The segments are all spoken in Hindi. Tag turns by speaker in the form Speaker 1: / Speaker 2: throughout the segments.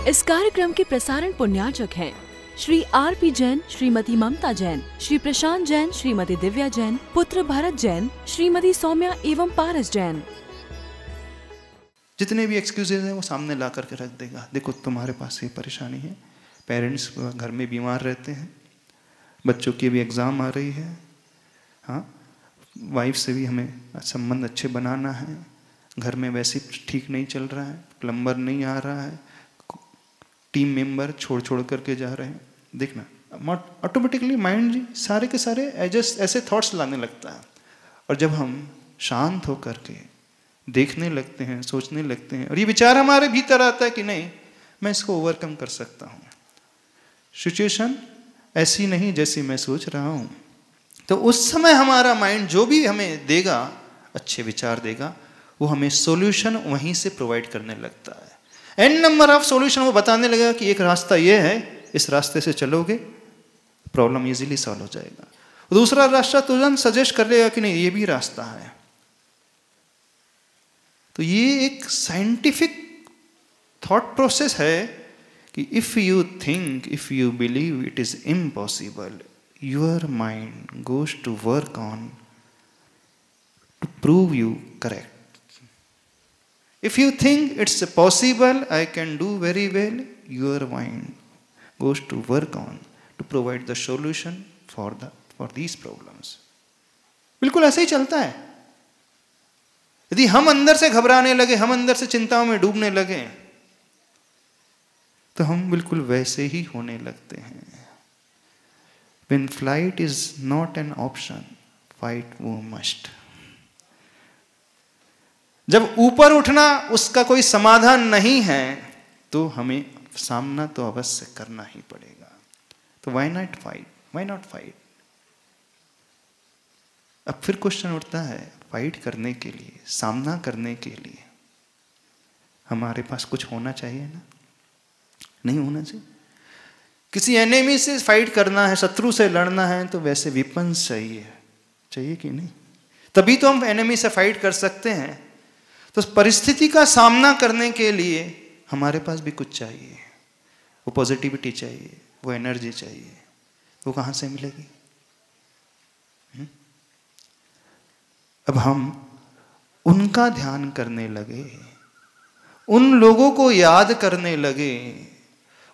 Speaker 1: इस कार्यक्रम के प्रसारण पुण्यार्चक हैं श्री आर.पी. जैन, श्रीमती ममता जैन, श्री प्रशांत जैन, श्रीमती दिव्या जैन, पुत्र भरत जैन, श्रीमती सौम्या एवं पारस जैन।
Speaker 2: जितने भी एक्सक्यूजेज हैं वो सामने ला करके रख देगा। देखो तुम्हारे पास ये परेशानी है, पेरेंट्स घर में बीमार रहते हैं, बच्चों की भी एग्ज़ाम आ रही है, हाँ, वाइफ से भी हमें संबंध अच्छे बनाना है, घर में वैसे ठीक नहीं चल रहा है, प्लम्बर नहीं आ रहा है, टीम मेंबर छोड़ करके जा रहे हैं। देखना ऑटोमेटिकली माइंड जी सारे के सारे ऐसे थॉट्स लाने लगता है। और जब हम शांत होकर के देखने लगते हैं, सोचने लगते हैं, और ये विचार हमारे भीतर आता है कि नहीं, मैं इसको ओवरकम कर सकता हूँ, सिचुएशन ऐसी नहीं जैसी मैं सोच रहा हूँ, तो उस समय हमारा माइंड जो भी हमें देगा, अच्छे विचार देगा, वो हमें सॉल्यूशन वहीं से प्रोवाइड करने लगता है। एन नंबर ऑफ सॉल्यूशन वो बताने लगेगा कि एक रास्ता ये है, इस रास्ते से चलोगे प्रॉब्लम इजीली सॉल्व हो जाएगा। दूसरा रास्ता तुरंत सजेस्ट कर देगा कि नहीं ये भी रास्ता है। तो ये एक साइंटिफिक थॉट प्रोसेस है कि if you think, if you believe it is impossible, your mind goes to work on to prove you correct. If you think it's possible, I can do very well, your mind goes to work on to provide the solution for these problems. बिल्कुल ऐसे ही चलता है। यदि हम अंदर से घबराने लगे, हम अंदर से चिंताओं में डूबने लगे, तो हम बिल्कुल वैसे ही होने लगते हैं। When flight is not an option, fight we must. जब ऊपर उठना उसका कोई समाधान नहीं है, तो हमें सामना तो अवश्य करना ही पड़ेगा। तो why not fight, why not fight. अब फिर क्वेश्चन उठता है, फाइट करने के लिए, सामना करने के लिए हमारे पास कुछ होना चाहिए ना? नहीं होना चाहिए। किसी एनिमी से फाइट करना है, शत्रु से लड़ना है, तो वैसे वेपन्स चाहिए कि नहीं? तभी तो हम एनिमी से फाइट कर सकते हैं। तो परिस्थिति का सामना करने के लिए हमारे पास भी कुछ चाहिए, वो पॉजिटिविटी चाहिए, वो एनर्जी चाहिए। वो कहाँ से मिलेगी? अब हम उनका ध्यान करने लगे, उन लोगों को याद करने लगे,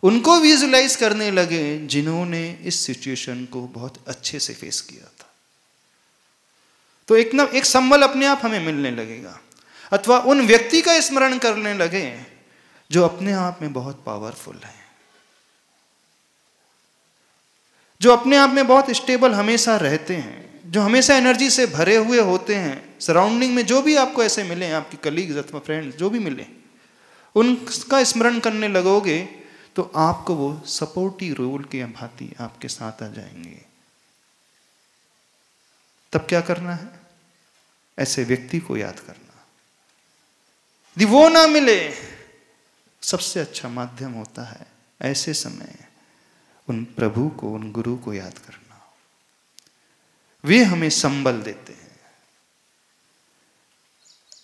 Speaker 2: उनको विजुलाइज करने लगे जिन्होंने इस सिचुएशन को बहुत अच्छे से फेस किया था। तो एक संबल अपने आप हमें मिलने लगेगा। अथवा उन व्यक्ति का स्मरण करने लगे जो अपने आप में बहुत पावरफुल है, जो अपने आप में बहुत स्टेबल हमेशा रहते हैं, जो हमेशा एनर्जी से भरे हुए होते हैं। सराउंडिंग में जो भी आपको ऐसे मिले, आपके कलीग्स अथवा फ्रेंड्स जो भी मिले, उनका स्मरण करने लगोगे तो आपको वो सपोर्टिव रोल के भांति आपके साथ आ जाएंगे। तब क्या करना है? ऐसे व्यक्ति को याद करना। यदि वो ना मिले, सबसे अच्छा माध्यम होता है ऐसे समय उन प्रभु को, उन गुरु को याद करना। वे हमें संबल देते हैं।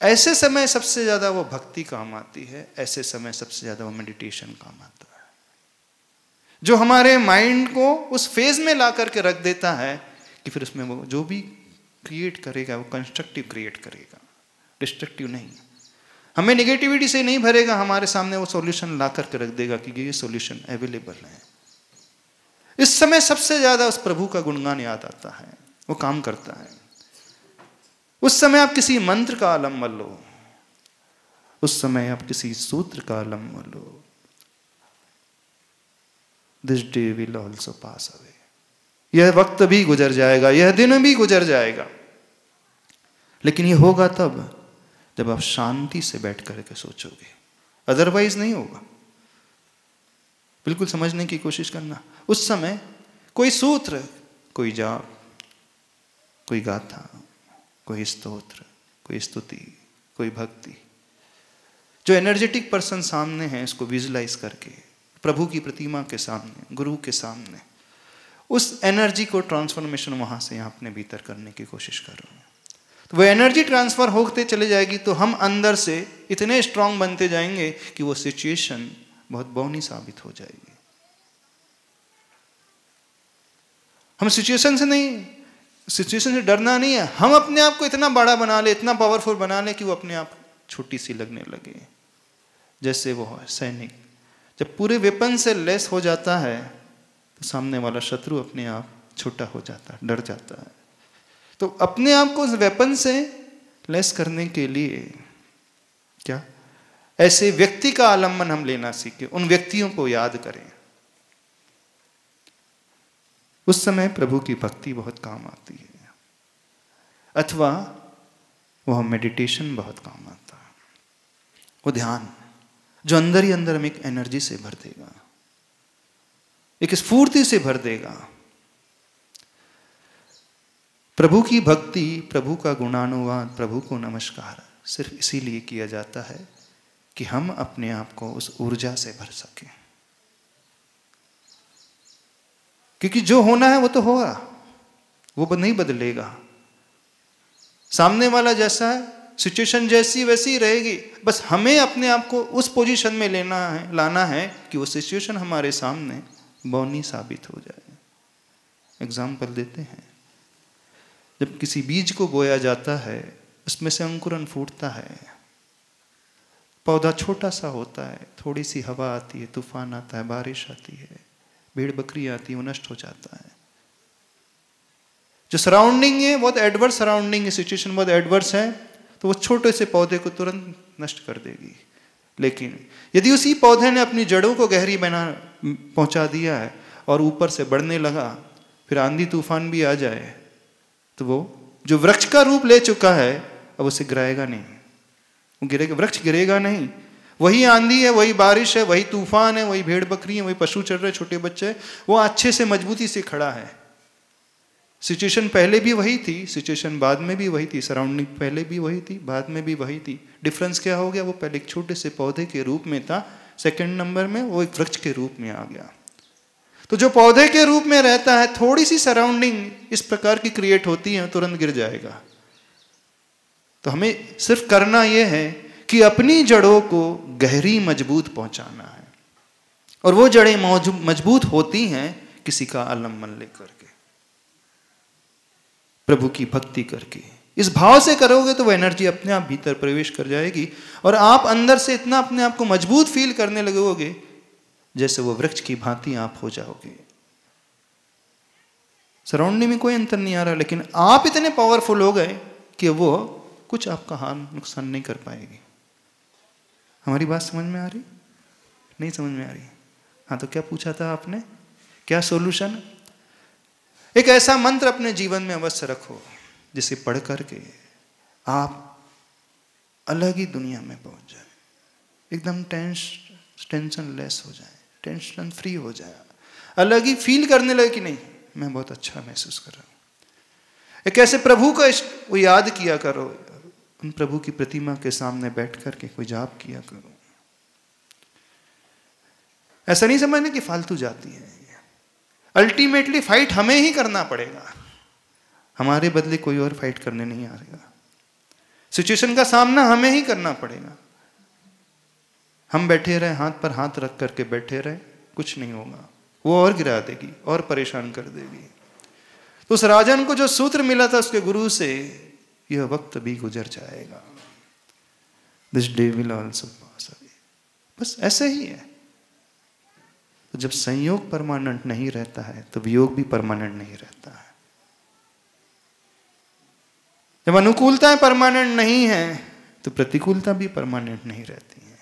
Speaker 2: ऐसे समय सबसे ज्यादा वो भक्ति काम आती है, ऐसे समय सबसे ज्यादा वो मेडिटेशन काम आता है, जो हमारे माइंड को उस फेज में ला करके रख देता है कि फिर उसमें वो जो भी क्रिएट करेगा वो कंस्ट्रक्टिव क्रिएट करेगा, डिस्ट्रक्टिव नहीं। हमें नेगेटिविटी से नहीं भरेगा, हमारे सामने वो सॉल्यूशन ला करके रख देगा कि ये सॉल्यूशन अवेलेबल है। इस समय सबसे ज्यादा उस प्रभु का गुणगान याद आता है, वो काम करता है। उस समय आप किसी मंत्र का आलम्बन लो, उस समय आप किसी सूत्र का आलम्बन लो। This day will also pass away. यह वक्त भी गुजर जाएगा, यह दिन भी गुजर जाएगा, लेकिन यह होगा तब जब आप शांति से बैठ करके सोचोगे, अदरवाइज नहीं होगा। बिल्कुल समझने की कोशिश करना। उस समय कोई सूत्र, कोई जाप, कोई गाथा, कोई स्तोत्र, कोई स्तुति, कोई भक्ति, जो एनर्जेटिक पर्सन सामने है, इसको विजुलाइज करके प्रभु की प्रतिमा के सामने, गुरु के सामने, उस एनर्जी को ट्रांसफॉर्मेशन वहां से यहाँ अपने भीतर करने की कोशिश करो। तो वो एनर्जी ट्रांसफर होते चले जाएगी, तो हम अंदर से इतने स्ट्रांग बनते जाएंगे कि वो सिचुएशन बहुत बौनी साबित हो जाएगी। हम सिचुएशन से डरना नहीं है, हम अपने आप को इतना बड़ा बना ले, इतना पावरफुल बना ले कि वो अपने आप छोटी सी लगने लगे। जैसे वो सैनिक जब पूरे वेपन से लेस हो जाता है तो सामने वाला शत्रु अपने आप छोटा हो जाता है, डर जाता है। तो अपने आप को उस वेपन से लेस करने के लिए क्या ऐसे व्यक्ति का आलम्बन हम लेना सीखें, उन व्यक्तियों को याद करें। उस समय प्रभु की भक्ति बहुत काम आती है, अथवा वह मेडिटेशन बहुत काम आता है, वो ध्यान जो अंदर ही अंदर हमें एक एनर्जी से भर देगा, एक स्फूर्ति से भर देगा। प्रभु की भक्ति, प्रभु का गुणानुवाद, प्रभु को नमस्कार सिर्फ इसीलिए किया जाता है कि हम अपने आप को उस ऊर्जा से भर सकें। क्योंकि जो होना है वो तो होगा, वो नहीं बदलेगा। सामने वाला जैसा है, सिचुएशन जैसी वैसी ही रहेगी, बस हमें अपने आप को उस पोजीशन में लाना है कि वो सिचुएशन हमारे सामने बौनी साबित हो जाए। एग्जाम्पल देते हैं, जब किसी बीज को बोया जाता है उसमें से अंकुरन फूटता है, पौधा छोटा सा होता है, थोड़ी सी हवा आती है, तूफान आता है, बारिश आती है, भेड़ बकरी आती है, वो नष्ट हो जाता है। जो सराउंडिंग है बहुत एडवर्स सराउंडिंग है, सिचुएशन बहुत एडवर्स है, तो वो छोटे से पौधे को तुरंत नष्ट कर देगी। लेकिन यदि उसी पौधे ने अपनी जड़ों को गहरी पहुंचा दिया है और ऊपर से बढ़ने लगा, फिर आंधी तूफान भी आ जाए, तो वो जो वृक्ष का रूप ले चुका है अब उसे गिराएगा नहीं, वो गिरेगा, वृक्ष गिरेगा नहीं। वही आंधी है, वही बारिश है, वही तूफान है, वही भेड़ बकरी है, वही पशु चल रहे, छोटे बच्चे, वो अच्छे से मजबूती से खड़ा है। सिचुएशन पहले भी वही थी, सिचुएशन बाद में भी वही थी, सराउंडिंग पहले भी वही थी, बाद में भी वही थी। डिफरेंस क्या हो गया? वो पहले एक छोटे से पौधे के रूप में था, सेकंड नंबर में वो एक वृक्ष के रूप में आ गया। तो जो पौधे के रूप में रहता है, थोड़ी सी सराउंडिंग इस प्रकार की क्रिएट होती है, तुरंत गिर जाएगा। तो हमें सिर्फ करना यह है कि अपनी जड़ों को गहरी मजबूत पहुंचाना है, और वो जड़ें मजबूत होती हैं किसी का आलम्बन लेकर के, प्रभु की भक्ति करके। इस भाव से करोगे तो वो एनर्जी अपने आप भीतर प्रवेश कर जाएगी और आप अंदर से इतना अपने आप को मजबूत फील करने लगोगे जैसे वो वृक्ष की भांति आप हो जाओगे। सराउंडिंग में कोई अंतर नहीं आ रहा, लेकिन आप इतने पावरफुल हो गए कि वो कुछ आपका हार्म नुकसान नहीं कर पाएगी। हमारी बात समझ में आ रही? नहीं समझ में आ रही? हाँ, तो क्या पूछा था आपने? क्या सॉल्यूशन? एक ऐसा मंत्र अपने जीवन में अवश्य रखो जिसे पढ़ करके आप अलग ही दुनिया में पहुंच जाए, एकदम टेंशन लेस हो जाए, टेंशन फ्री हो जाए, अलग ही फील करने लगे कि नहीं मैं बहुत अच्छा महसूस कर रहा हूं। एक ऐसे प्रभु का वो याद किया करो, उन प्रभु की प्रतिमा के सामने बैठ करके कोई जाप किया करो। ऐसा नहीं समझने कि फालतू जाती है, अल्टीमेटली फाइट हमें ही करना पड़ेगा, हमारे बदले कोई और फाइट करने नहीं आएगा। सिचुएशन का सामना हमें ही करना पड़ेगा। हम बैठे रहे, हाथ पर हाथ रख करके बैठे रहे, कुछ नहीं होगा, वो और गिरा देगी और परेशान कर देगी। तो उस राजन को जो सूत्र मिला था उसके गुरु से, यह वक्त भी गुजर जाएगा, this day will also pass away. बस ऐसे ही है। तो जब संयोग परमानेंट नहीं रहता है तो वियोग भी परमानेंट नहीं रहता है। जब अनुकूलताएं परमानेंट नहीं है तो प्रतिकूलता भी परमानेंट नहीं रहती है।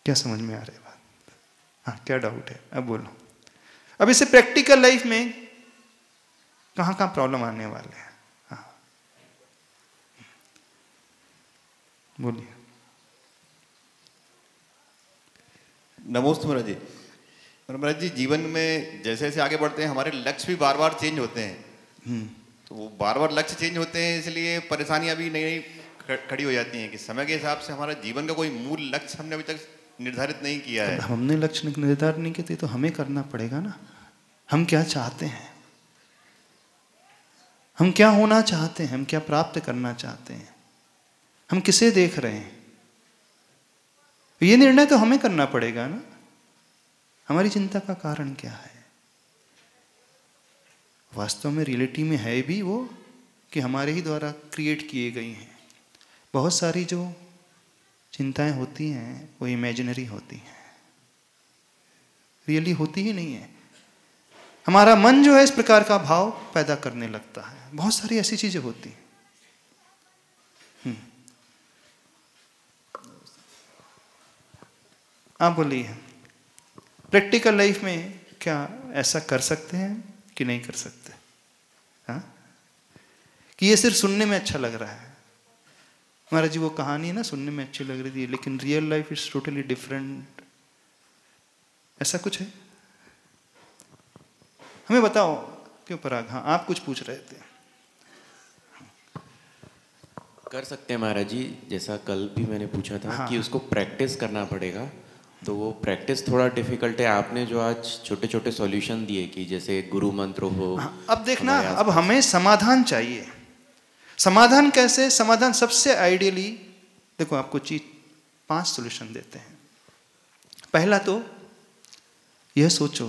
Speaker 2: क्या समझ में आ रही बात? हाँ, क्या डाउट है? अब बोलो। अब इसे प्रैक्टिकल लाइफ में कहाँ कहाँ प्रॉब्लम आने वाले हैं? हाँ बोलिए।
Speaker 3: नमस्ते महाराज जी। महाराज जी, जीवन में जैसे जैसे आगे बढ़ते हैं हमारे लक्ष्य भी बार बार चेंज होते हैं। तो वो बार बार लक्ष्य चेंज होते हैं, इसलिए परेशानियां भी नई नई खड़ी हो जाती हैं कि समय के हिसाब से हमारा जीवन का कोई मूल लक्ष्य हमने अभी तक निर्धारित नहीं किया है।
Speaker 2: हमने लक्ष्य निर्धारित नहीं किया तो हमें करना पड़ेगा ना। हम क्या चाहते हैं, हम क्या होना चाहते हैं, हम क्या प्राप्त करना चाहते हैं, हम किसे देख रहे हैं? ये निर्णय तो हमें करना पड़ेगा ना, हमारी चिंता का कारण क्या है। वास्तव में रियलिटी में है भी वो कि हमारे ही द्वारा क्रिएट किए गई हैं। बहुत सारी जो चिंताएं होती हैं वो इमेजिनरी होती हैं, रियली होती ही नहीं है। हमारा मन जो है इस प्रकार का भाव पैदा करने लगता है। बहुत सारी ऐसी चीजें होती हैं। आप बोलिए, प्रैक्टिकल लाइफ में क्या ऐसा कर सकते हैं कि नहीं कर सकते? हाँ, कि ये सिर्फ सुनने में अच्छा लग रहा है। महाराज जी वो कहानी है ना, सुनने में अच्छी लग रही थी, लेकिन real life is totally different. ऐसा कुछ है? हमें बताओ। क्यों पराग? हाँ, आप कुछ पूछ रहे थे।
Speaker 4: कर सकते हैं महाराज जी, जैसा कल भी मैंने पूछा था।
Speaker 2: हाँ,
Speaker 4: कि उसको प्रैक्टिस करना पड़ेगा, तो वो प्रैक्टिस थोड़ा डिफिकल्ट है। आपने जो आज छोटे छोटे सॉल्यूशन दिए कि जैसे गुरु मंत्र हो।
Speaker 2: हाँ, अब देखना, अब हमें समाधान चाहिए। समाधान कैसे? समाधान सबसे आइडियली, देखो आपको 5 सॉल्यूशन देते हैं। पहला तो यह सोचो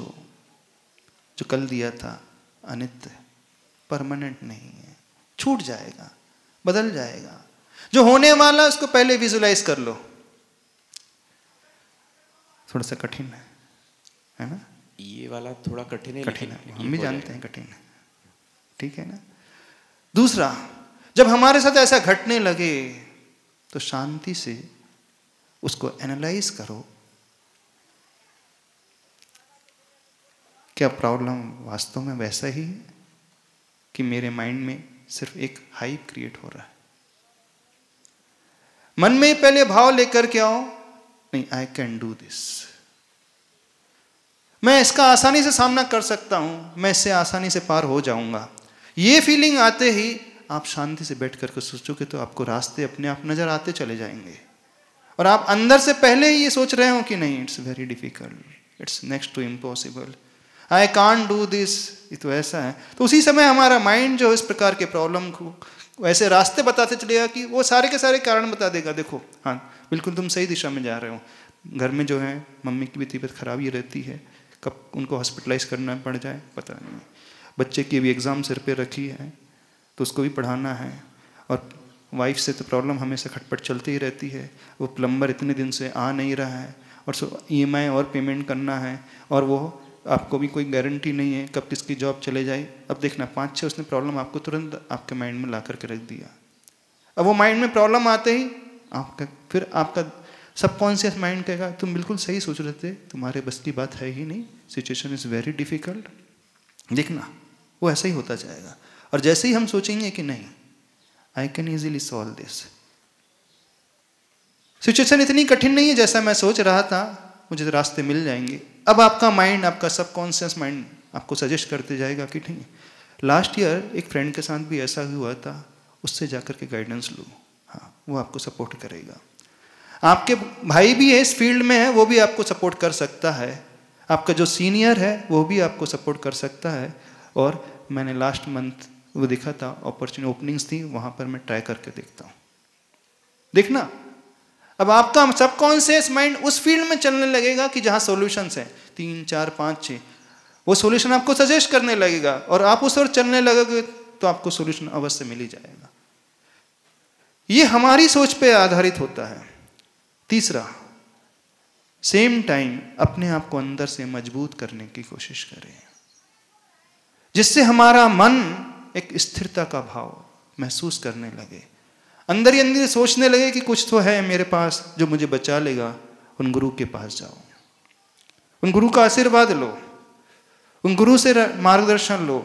Speaker 2: जो कल दिया था अनित्य, परमानेंट नहीं है, छूट जाएगा, बदल जाएगा। जो होने वाला उसको पहले विजुलाइज कर लो। थोड़ा सा कठिन है ना?
Speaker 4: ये वाला थोड़ा कठिन है।
Speaker 2: कठिन है, हम भी जानते हैं कठिन है, ठीक है ना? दूसरा, जब हमारे साथ ऐसा घटने लगे तो शांति से उसको एनालाइज करो। क्या प्रॉब्लम वास्तव में वैसा ही है कि मेरे माइंड में सिर्फ एक हाइप क्रिएट हो रहा है? मन में पहले भाव लेकर के आओ, नहीं, आई कैन डू दिस, मैं इसका आसानी से सामना कर सकता हूं, मैं इससे आसानी से पार हो जाऊंगा। ये फीलिंग आते ही आप शांति से बैठ करके सोचोगे तो आपको रास्ते अपने आप नजर आते चले जाएंगे। और आप अंदर से पहले ही ये सोच रहे हो कि नहीं, it's very difficult, it's next to impossible, I can't do this, ये तो ऐसा है। तो उसी समय हमारा माइंड जो इस प्रकार के प्रॉब्लम को वैसे रास्ते बताते चलेगा कि वो सारे के सारे कारण बता देगा। देखो, हाँ बिल्कुल तुम सही दिशा में जा रहे हो। घर में जो है मम्मी की भी तबीयत खराब ही रहती है, कब उनको हॉस्पिटलाइज करना पड़ जाए पता नहीं। बच्चे की भी एग्ज़ाम सिर पे रखी है तो उसको भी पढ़ाना है, और वाइफ से तो प्रॉब्लम हमेशा खटपट चलती ही रहती है। वो प्लम्बर इतने दिन से आ नहीं रहा है, और EMI और पेमेंट करना है, और वो आपको भी कोई गारंटी नहीं है कब किसकी जॉब चले जाए। अब देखना 5-6 उसने प्रॉब्लम आपको तुरंत आपके माइंड में ला करके रख दिया। अब वो माइंड में प्रॉब्लम आते ही फिर आपका सबकॉन्शियस माइंड कहेगा तुम बिल्कुल सही सोच रहे थे, तुम्हारे बस की बात है ही नहीं, सिचुएशन इज़ वेरी डिफिकल्ट। देखना वो ऐसा ही होता जाएगा। और जैसे ही हम सोचेंगे कि नहीं, I can easily solve this, situation इतनी कठिन नहीं है जैसा मैं सोच रहा था, मुझे रास्ते मिल जाएंगे। अब आपका माइंड, आपका सबकॉन्शियस माइंड आपको सजेस्ट करते जाएगा कि नहीं। लास्ट ईयर एक फ्रेंड के साथ भी ऐसा हुआ था, उससे जाकर के गाइडेंस लो, हाँ वो आपको सपोर्ट करेगा। आपके भाई भी है इस फील्ड में है, वो भी आपको सपोर्ट कर सकता है। आपका जो सीनियर है वो भी आपको सपोर्ट कर सकता है। और मैंने लास्ट मंथ वो देखा था, अपॉर्चुनिटी ओपनिंग्स थी, वहाँ पर मैं ट्राई करके देखता हूँ। देखना अब आपका सबकॉन्शियस माइंड उस फील्ड में चलने लगेगा कि जहाँ सॉल्यूशंस हैं 3, 4, 5, 6, वो सॉल्यूशन आपको सजेस्ट करने लगेगा, और आप उस ओर चलने लगोगे तो आपको सॉल्यूशन अवश्य मिल ही जाएगा। ये हमारी सोच पे आधारित होता है। तीसरा, सेम टाइम अपने आप को अंदर से मजबूत करने की कोशिश करें, जिससे हमारा मन एक स्थिरता का भाव महसूस करने लगे, अंदर ही अंदर सोचने लगे कि कुछ तो है मेरे पास जो मुझे बचा लेगा। उन गुरु के पास जाओ, उन गुरु का आशीर्वाद लो, उन गुरु से मार्गदर्शन लो,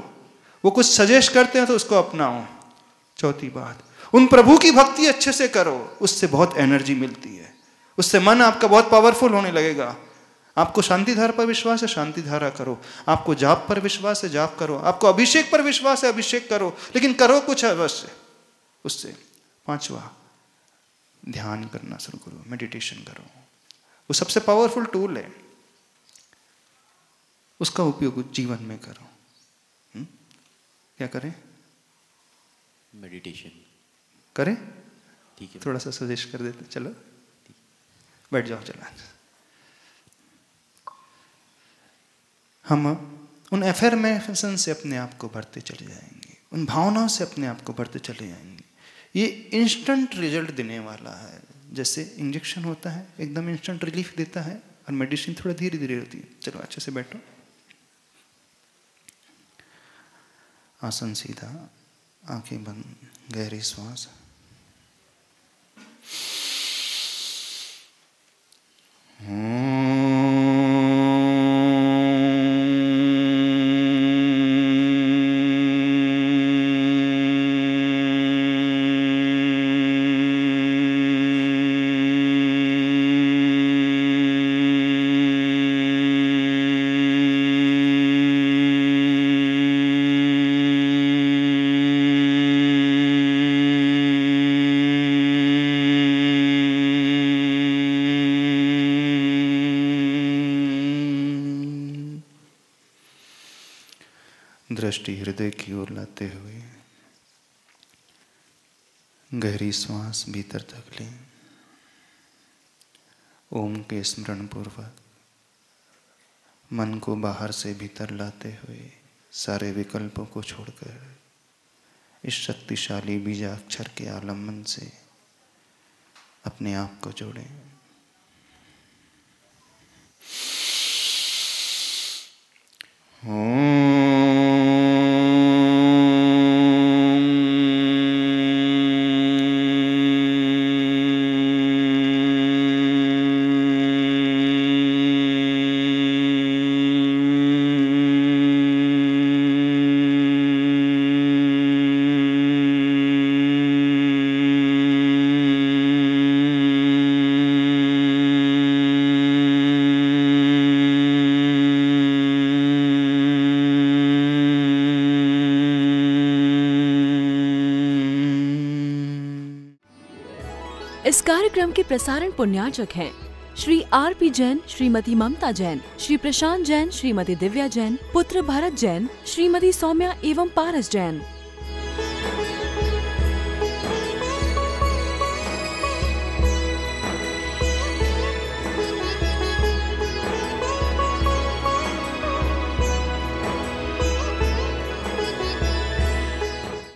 Speaker 2: वो कुछ सजेस्ट करते हैं तो उसको अपनाओ। चौथी बात, उन प्रभु की भक्ति अच्छे से करो, उससे बहुत एनर्जी मिलती है, उससे मन आपका बहुत पावरफुल होने लगेगा। आपको शांति धारा पर विश्वास है, शांति धारा करो। आपको जाप पर विश्वास है, जाप करो। आपको अभिषेक पर विश्वास है, अभिषेक करो, लेकिन करो कुछ अवश्य उससे। पांचवा, ध्यान करना शुरू करो, मेडिटेशन करो। वो सबसे पावरफुल टूल है, उसका उपयोग जीवन में करो। क्या करें?
Speaker 4: मेडिटेशन
Speaker 2: करें?
Speaker 4: ठीक है,
Speaker 2: थोड़ा सा सजेस्ट कर देते चलो। बैठ जाओ चला। हम उन एफर्मेशन से अपने आप को भरते चले जाएंगे, उन भावनाओं से अपने आप को भरते चले जाएंगे। ये इंस्टेंट रिजल्ट देने वाला है। जैसे इंजेक्शन होता है एकदम इंस्टेंट रिलीफ देता है, और मेडिसिन थोड़ा धीरे धीरे होती है। चलो अच्छे से बैठो, आसन सीधा, आंखें बंद, गहरी श्वास। दृष्टि हृदय की ओर लाते हुए गहरी श्वास भीतर तक लें। ओम के स्मरण पूर्वक मन को बाहर से भीतर लाते हुए सारे विकल्पों को छोड़कर इस शक्तिशाली बीजाक्षर के आलम्बन से अपने आप को जोड़ें।
Speaker 1: इस कार्यक्रम के प्रसारण पुण्यार्चक हैं श्री आर.पी. जैन, श्रीमती ममता जैन, श्री प्रशांत जैन, श्रीमती दिव्या जैन, पुत्र भरत जैन, श्रीमती सौम्या एवं पारस जैन।